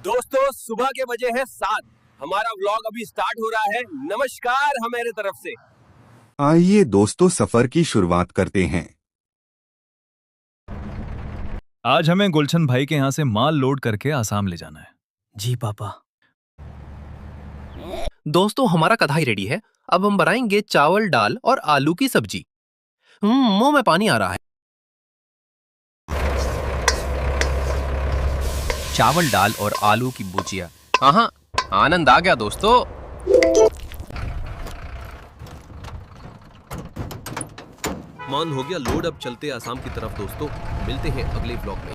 दोस्तों सुबह के बजे हैं 7। हमारा व्लॉग अभी स्टार्ट हो रहा है। नमस्कार हमारे तरफ से। आइए दोस्तों सफर की शुरुआत करते हैं। आज हमें गुलशन भाई के यहाँ से माल लोड करके आसाम ले जाना है। जी पापा। दोस्तों हमारा कढ़ाई रेडी है। अब हम बनाएंगे चावल दाल और आलू की सब्जी। मुंह में पानी आ रहा है। चावल दाल और आलू की भुजिया। हाँ, आनंद आ गया दोस्तों। मान हो गया लोड, अब चलते आसाम की तरफ दोस्तों। मिलते हैं अगले ब्लॉग में।